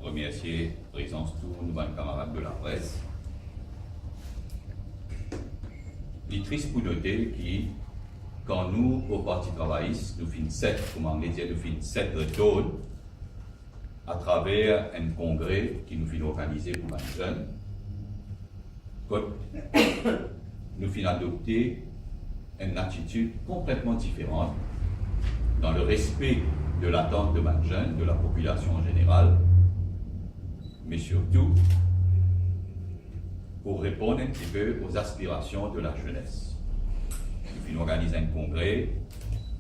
remercier la présence de tous nos camarades de la presse. Il est triste pour noter que quand nous, au Parti travailliste, nous finissons 7, comme en anglais, nous finissons 7 retours à travers un congrès qui nous finit organiser pour les jeunes, nous finissons adopter une attitude complètement différente dans le respect de l'attente de les jeunes, de la population en général, mais surtout pour répondre un petit peu aux aspirations de la jeunesse. Nous finissons organiser un congrès,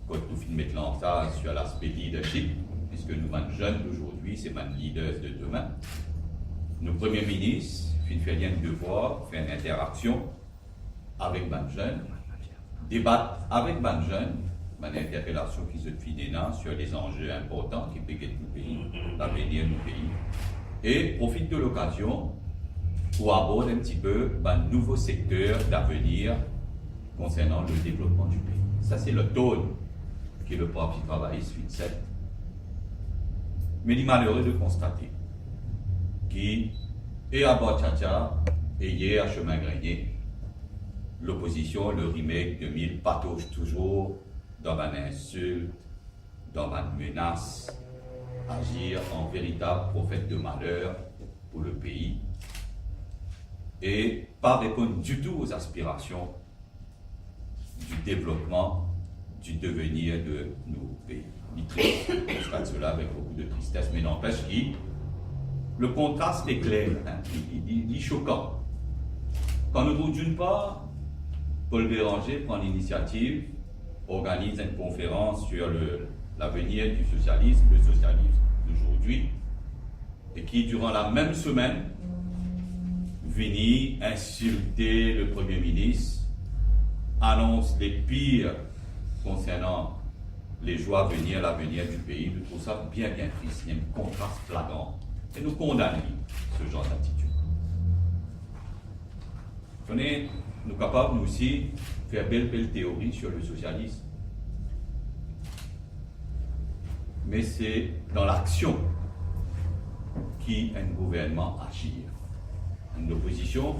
quand nous finissons mettre l'emphase sur l'aspect leadership, puisque nous, les jeunes d'aujourd'hui, c'est les leaders de demain. Nos premiers ministres finissent faire un devoir, faire une interaction avec les jeunes, débattre avec les jeunes, une interpellation qui se fait sur les enjeux importants qui péquent nos pays, l'avenir de nos pays, et profite de l'occasion pour aborder un petit peu un nouveau secteur d'avenir concernant le développement du pays. Ça, c'est le tone que le Parti travailliste fait. Mais il est malheureux de constater qu'à Botchacha et hier à Chemin Grenier, l'opposition, le remake 2000, patauge toujours dans une insulte, dans une menace, agir en véritable prophète de malheur pour le pays et pas répondre du tout aux aspirations du développement, du devenir de nos pays. Je constate cela avec beaucoup de tristesse, mais n'empêche que le contraste est clair, il est choquant. Quand nous trouvons d'une part, Paul Béranger prend l'initiative, organise une conférence sur l'avenir du socialisme, le socialisme d'aujourd'hui, et qui, durant la même semaine, vient insulter le Premier ministre, annonce les pires concernant les joies à venir, l'avenir du pays. Je trouve ça bien triste, il y a un contraste flagrant. Et nous condamnons ce genre d'attitude. Nous sommes capables, nous aussi, de faire belle théorie sur le socialisme. Mais c'est dans l'action qu'un gouvernement agit. Une opposition,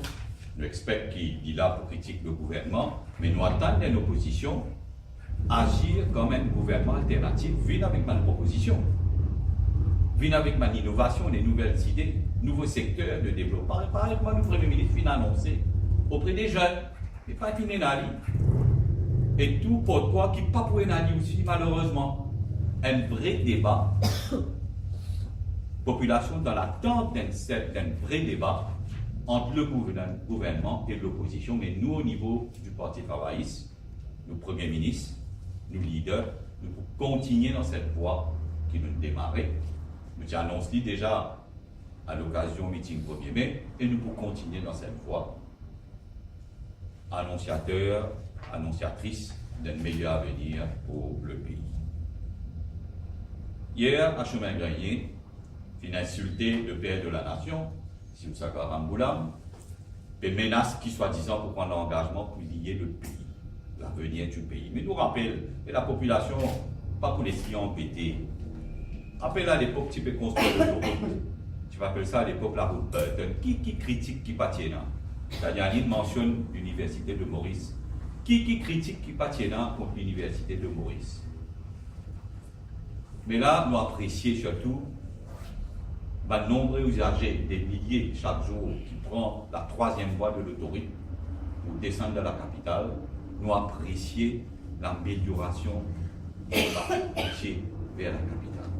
nous expectons qu'il est là pour critiquer le gouvernement, mais nous attendons une opposition agir comme un gouvernement alternatif, vient avec ma proposition, vient avec ma innovation, les nouvelles idées, nouveaux secteurs de développement. Par exemple, le Premier ministre vient annoncer auprès des jeunes, et pas qui n'est là. Et tout pourquoi qui pas pour aller aussi, malheureusement, un vrai débat, population dans l'attente d'un vrai débat entre le gouvernement et l'opposition, mais nous au niveau du Parti travailliste, nos premiers ministres, nos leaders, nous pouvons continuer dans cette voie qui nous démarrait. Nous annonçons déjà à l'occasion du meeting 1er mai, et nous pouvons continuer dans cette voie. Annonciateurs, annonciatrices d'un meilleur avenir pour le pays. Hier, à Chemin Grenier, il a insulté le père de la nation, Simsaka Ramboulam, et menace qui, soi-disant, pour prendre l'engagement pour lier le pays, l'avenir du pays. Mais nous rappelle, et la population, pas pour les clients embêtés. Rappelle à l'époque, tu peux construire l'autoroute. Tu vas appeler ça à l'époque la route Burton. Qui critique qui patie là? Daniel mentionne l'université de Maurice. Qui critique qui patie là contre l'université de Maurice? Mais là, nous apprécions surtout de nombreux usagers, des milliers chaque jour, qui prennent la 3e voie de l'autoroute pour descendre de la capitale. Nous apprécions l'amélioration de la routier vers la capitale.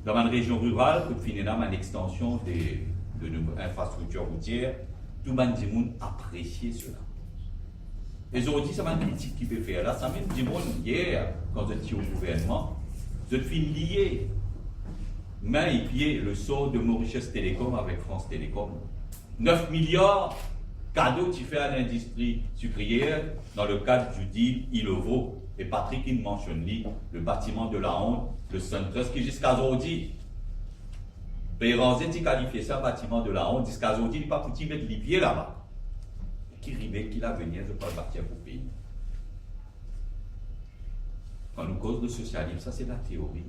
Dans une région rurale, nous finissons une extension de nos infrastructures routières, tout le monde apprécie cela. Et aujourd'hui, c'est une critique qui peut faire là. Ça même dit hier, quand je suis au gouvernement, je suis lié main et pied le sort de Mauritius Télécom avec France Télécom. 9 milliards cadeaux tu fais à l'industrie sucrière dans le cadre du deal Ilovo. Et Patrick il mentionne le bâtiment de la honte, le Suntrust qui jusqu'à aujourd'hui. Péranzé tu qualifies ça bâtiment de la honte, jusqu'à aujourd'hui il n'est pas foutu mettre les pieds là-bas. Qui rime, qui l'avenir, je peux bâtir pour le pays. Quand nous cause de socialisme, ça c'est la théorie.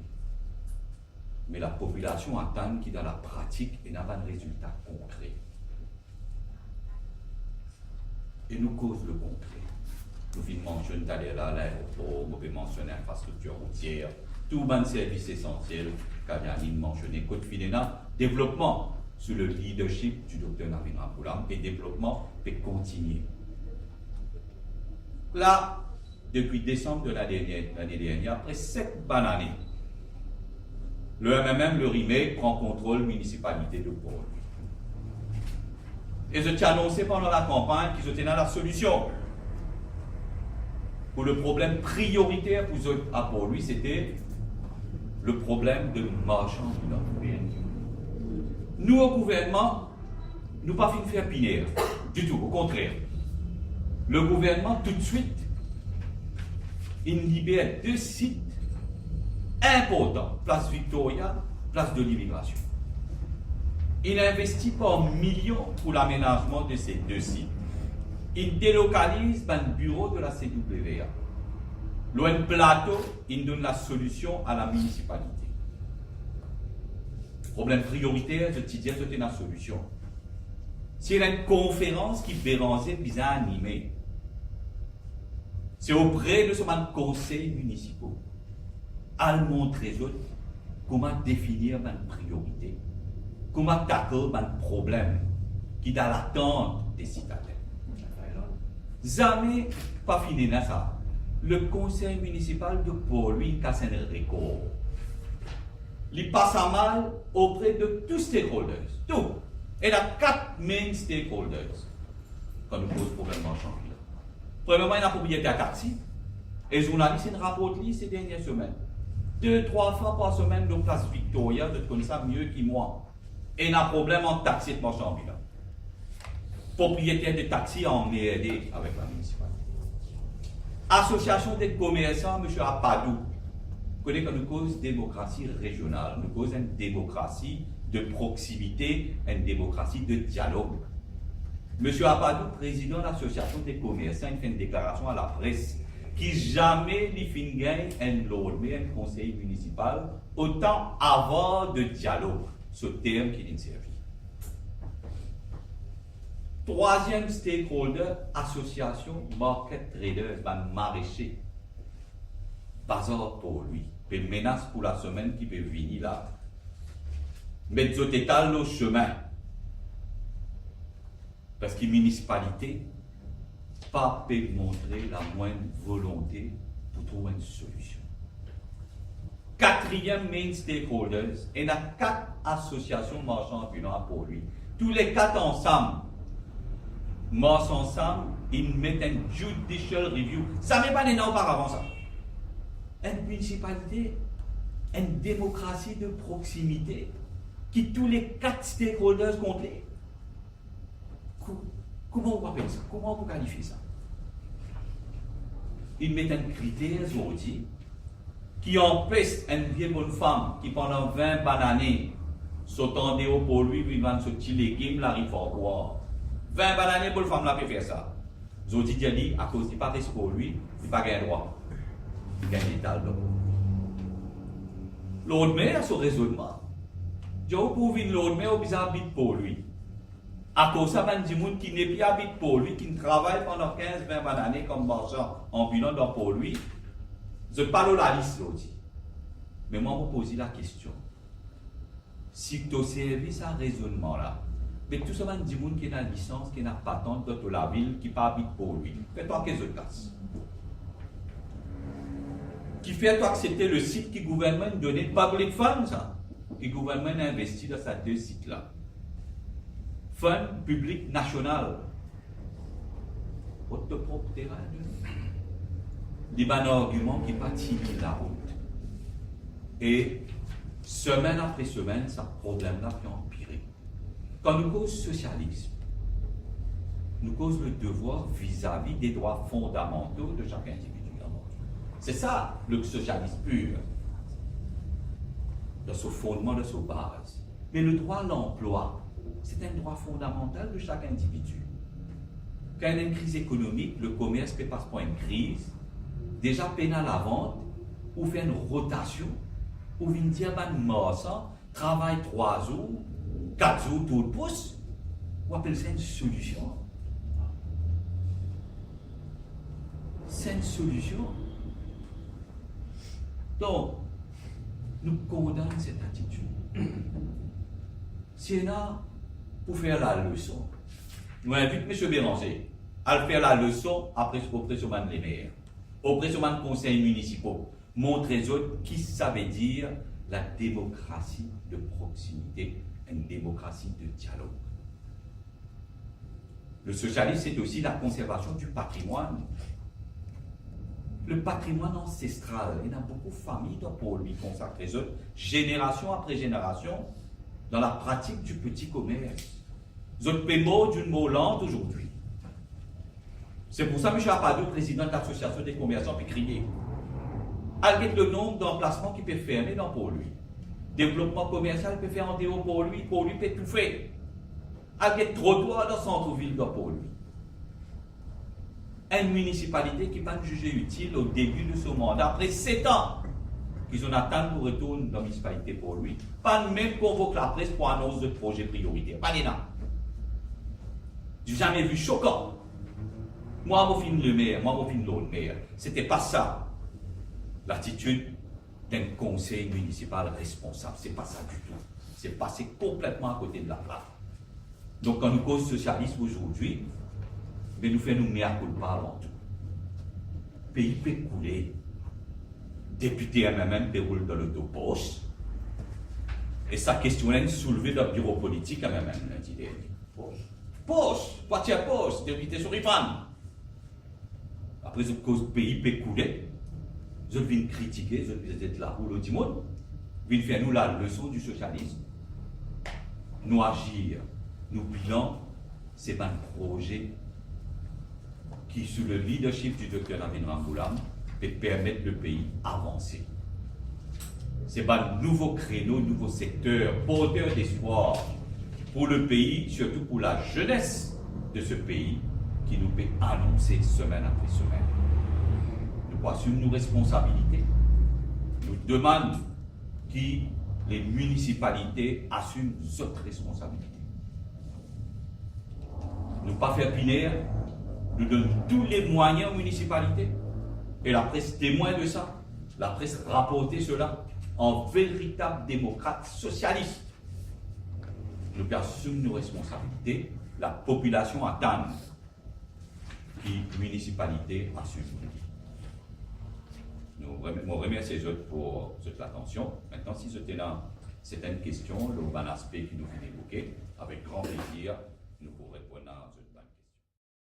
mais la population attend qui dans la pratique et n'a pas de résultat concret. Et nous cause le concret. Nous finissons mentionner d'aller à l'aéroport, nous pouvons mentionner l'infrastructure routière, tout bon service essentiel, car il y a mentionné Côte Filéna, développement sous le leadership du docteur Navin Ramgoolam et développement peut continuer. Là, depuis décembre de l'année dernière, après 7 bonnes années, le MMM, le RIME, prend contrôle municipalité de Port. Et je t'ai annoncé pendant la campagne qu'ils étaient dans la solution. Pour le problème prioritaire pour à Port-Louis, c'était le problème de marchands ambulants. Nous, au gouvernement, nous pas fin de faire binaire, du tout, au contraire. Le gouvernement, tout de suite, il libère 2 sites importants, place Victoria, place de l'immigration. Il investit par millions pour l'aménagement de ces 2 sites. Il délocalise un bureau de la CWA. Loin plateau, il donne la solution à la municipalité. Problème prioritaire, je te dis, c'est la solution. C'est une conférence qui Béranger bizarre animée. C'est auprès de ce conseil municipal à montrer comment définir une priorité, comment tackler un problème qui est dans l'attente des citadins. Jamais pas fini dans ça. Le conseil municipal de Port-Louis casse un record. Il passe à mal auprès de tous les stakeholders. Tout. Et il y a 4 main stakeholders quand nous posons problème marchand. Premièrement, il y a la propriété à taxi. Et les journalistes, ils rapportent ces dernières semaines. 2-3 fois par semaine, de place Victoria, de comme ça mieux que moi. Et il y a un problème en taxi de marchand. Propriétaire de taxi en MED avec la municipalité. Association des commerçants, M. Apadou, connaît que nous cause démocratie régionale, nous cause une démocratie de proximité, une démocratie de dialogue. M. Apadou, président de l'association des commerçants, il fait une déclaration à la presse qui jamais les fin gagne un lobby, un conseil municipal, autant avoir de dialogue, ce terme qui est servi. Troisième stakeholder, association market traders, maraîcher. Bazar pour lui. Une menace pour la semaine qui peut venir là. Mettre au total le chemin. Parce que la municipalité pas peut montrer la moindre volonté pour trouver une solution. Quatrième main stakeholders, il y a 4 associations marchands ambulants pour lui. Tous les 4 ensemble, marchent ensemble, ils mettent un judicial review. Ça n'est pas des noms auparavant ça. Une municipalité, une démocratie de proximité, qui tous les 4 stakeholders comptent. Comment on appelle ça? Comment on qualifie ça? Ils mettent un critère aujourd'hui qui empêche une vieille bonne femme qui pendant 20 bonnes années s'attendait au pour lui, il vend ce petit légume, la rive à boire. 20 bonnes années pour le femme là peut faire ça. Aujourd'hui, dit à cause du pas pour lui, il n'a pas gagné droit. Il gagne l'état d'abord. L'autre mère a son raisonnement. Je vous prouve l'autre mère qui habite pour lui. À cause de ça, il y a des gens qui n'est plus habite pour lui, qui travaille pendant 15-20 années comme marchand ambulant dans pour lui. Je parle de la liste aujourd'hui. Mais moi, je vous pose la question. Si tu as servi ce raisonnement-là, mais tout ça, il y a des gens qui ont une licence, qui ont une patente de la ville, qui ne habite pour lui. Fais-toi qu'est-ce que tu qui fait accepter le site que le gouvernement donnait public fund, ça. Le gouvernement a investi dans ces 2 sites-là. Fund public national. Votre propre terrain. Il y a un argument qui pas tiré la route. Et semaine après semaine, ce problème-là peut empirer. Quand nous cause socialisme, nous cause le devoir vis-à-vis des droits fondamentaux de chaque individu. C'est ça le socialisme pur, de son fondement, de sa base. Mais le droit à l'emploi, c'est un droit fondamental de chaque individu. Quand il y a une crise économique, le commerce peut passer par une crise, déjà peine à la vente, ou faire une rotation ou vient dire, ben, ça, travaille 3 jours, 4 jours, tout le pouce, ou appelle ça une solution. C'est une solution. Donc, nous condamnons cette attitude. C'est là pour faire la leçon. Nous invitons M. Béranger à faire la leçon auprès de les maires, auprès de conseils municipaux. Montrer aux autres qui ça veut dire la démocratie de proximité, une démocratie de dialogue. Le socialisme, c'est aussi la conservation du patrimoine. Le patrimoine ancestral, il y a beaucoup de familles pour lui consacrer, génération après génération, dans la pratique du petit commerce. Vous êtes paiement d'une Mollande aujourd'hui. C'est pour ça que M. Apadou, président de l'association des commerçants, peut crier. Avec le nombre d'emplacements qu'il peut fermer dans pour lui. Développement commercial peut faire en déo pour lui peut tout faire. Avec trottoir dans le centre-ville pour lui. Une municipalité qui va juger utile au début de son mandat, après 7 ans, qu'ils ont attendu pour retourner dans la municipalité pour lui. Pas même convoquer la presse pour annonce de projet prioritaire. Pas d'énorme. J'ai jamais vu choquant. Moi, je suis le maire, moi, je suis l'autre maire. C'était pas ça, l'attitude d'un conseil municipal responsable. C'est pas ça du tout. C'est passé complètement à côté de la plaque. Donc, quand nous cause socialisme aujourd'hui, mais nous faisons nous mettre culpa avant tout. Le pays peut couler. Député MMM déroule dans l'autoposte. Et sa question est soulevée dans le bureau politique MMM lundi dernier. Poste, pas tiers poste, député sur Ifan. Après, cette cause le pays peut couler. Je viens critiquer, je viens être là où le monde. Je viens faire nous la leçon du socialisme. Nous agir, nous bilan, c'est un projet qui, sous le leadership du Dr Navin Rangoulam, peut permettre le pays avancer. C'est un nouveau créneau, nouveau secteur, porteur d'espoir pour le pays, surtout pour la jeunesse de ce pays, qui nous peut annoncer semaine après semaine. Nous assumons nos responsabilités. Nous demandons que les municipalités assument leurs responsabilités. Nous ne pas faire pinaire. Nous donnons tous les moyens aux municipalités. Et la presse témoin de ça. La presse rapportait cela en véritable démocrate socialiste. Nous assumons nos responsabilités. La population attend que les municipalités assument. Nous remercions les autres pour cette attention. Maintenant, si c'était là, c'est une question, un aspect qui nous fait évoquer, avec grand plaisir.